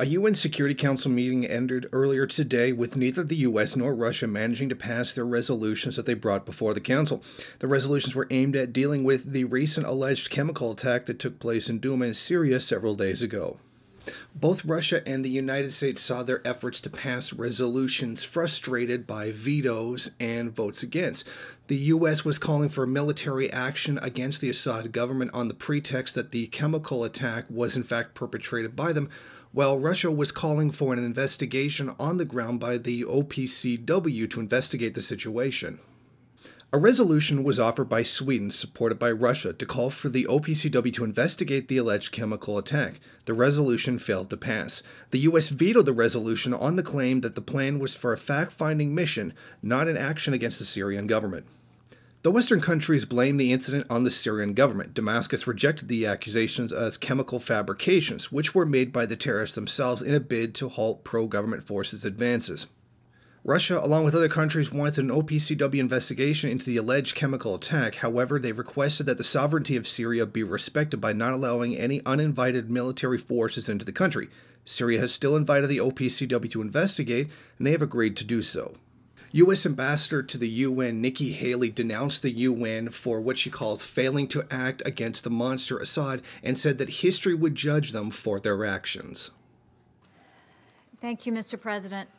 A UN Security Council meeting ended earlier today with neither the US nor Russia managing to pass their resolutions that they brought before the Council. The resolutions were aimed at dealing with the recent alleged chemical attack that took place in Douma in Syria several days ago. Both Russia and the United States saw their efforts to pass resolutions frustrated by vetoes and votes against. The U.S. was calling for military action against the Assad government on the pretext that the chemical attack was in fact perpetrated by them, while Russia was calling for an investigation on the ground by the OPCW to investigate the situation. A resolution was offered by Sweden, supported by Russia, to call for the OPCW to investigate the alleged chemical attack. The resolution failed to pass. The U.S. vetoed the resolution on the claim that the plan was for a fact-finding mission, not an action against the Syrian government. The Western countries blamed the incident on the Syrian government. Damascus rejected the accusations as chemical fabrications, which were made by the terrorists themselves in a bid to halt pro-government forces' advances. Russia, along with other countries, wanted an OPCW investigation into the alleged chemical attack. However, they requested that the sovereignty of Syria be respected by not allowing any uninvited military forces into the country. Syria has still invited the OPCW to investigate, and they have agreed to do so. U.S. Ambassador to the UN Nikki Haley denounced the UN for what she calls failing to act against the monster Assad and said that history would judge them for their actions. Thank you, Mr. President.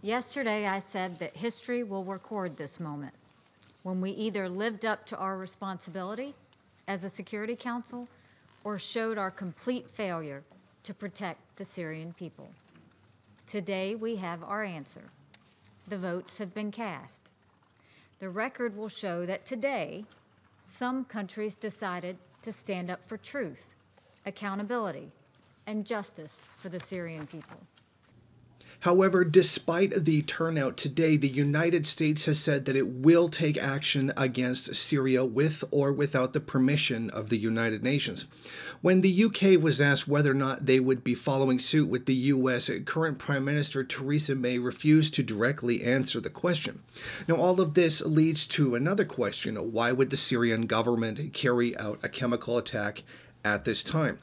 Yesterday, I said that history will record this moment when we either lived up to our responsibility as a Security Council or showed our complete failure to protect the Syrian people. Today, we have our answer. The votes have been cast. The record will show that today, some countries decided to stand up for truth, accountability, and justice for the Syrian people. However, despite the turnout today, the United States has said that it will take action against Syria with or without the permission of the United Nations. When the UK was asked whether or not they would be following suit with the US, current Prime Minister Theresa May refused to directly answer the question. Now, all of this leads to another question. Why would the Syrian government carry out a chemical attack at this time?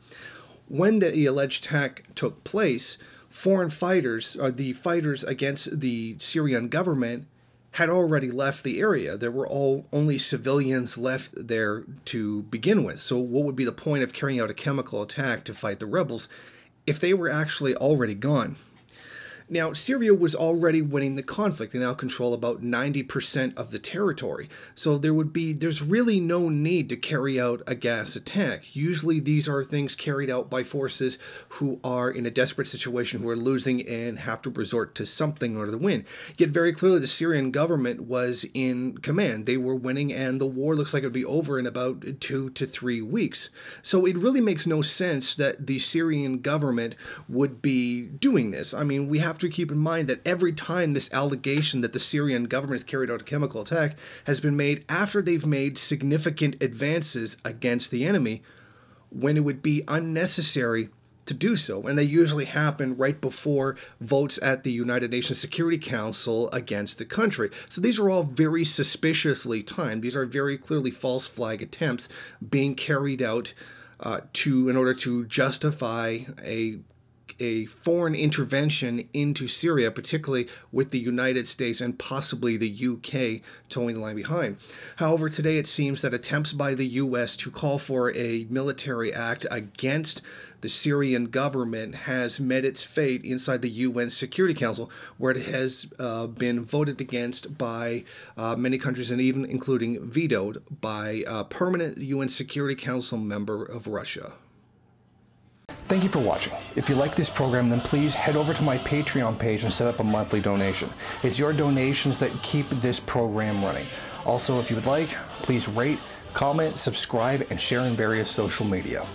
When the alleged attack took place, foreign fighters, the fighters against the Syrian government, had already left the area. There were only civilians left there to begin with. So what would be the point of carrying out a chemical attack to fight the rebels if they were actually already gone? Now, Syria was already winning the conflict. They now control about 90% of the territory. So there's really no need to carry out a gas attack. Usually these are things carried out by forces who are in a desperate situation, who are losing and have to resort to something in order to win. Yet very clearly the Syrian government was in command. They were winning and the war looks like it would be over in about 2 to 3 weeks. So it really makes no sense that the Syrian government would be doing this. I mean, we have to keep in mind that every time this allegation that the Syrian government has carried out a chemical attack has been made after they've made significant advances against the enemy, when it would be unnecessary to do so. And they usually happen right before votes at the United Nations Security Council against the country. So these are all very suspiciously timed. These are very clearly false flag attempts being carried out in order to justify a foreign intervention into Syria, particularly with the United States and possibly the UK towing the line behind. However, today it seems that attempts by the US to call for a military act against the Syrian government has met its fate inside the UN Security Council, where it has been voted against by many countries and even including vetoed by a permanent UN Security Council member of Russia. Thank you for watching. If you like this program, then please head over to my Patreon page and set up a monthly donation. It's your donations that keep this program running. Also, if you would like, please rate, comment, subscribe, and share in various social media.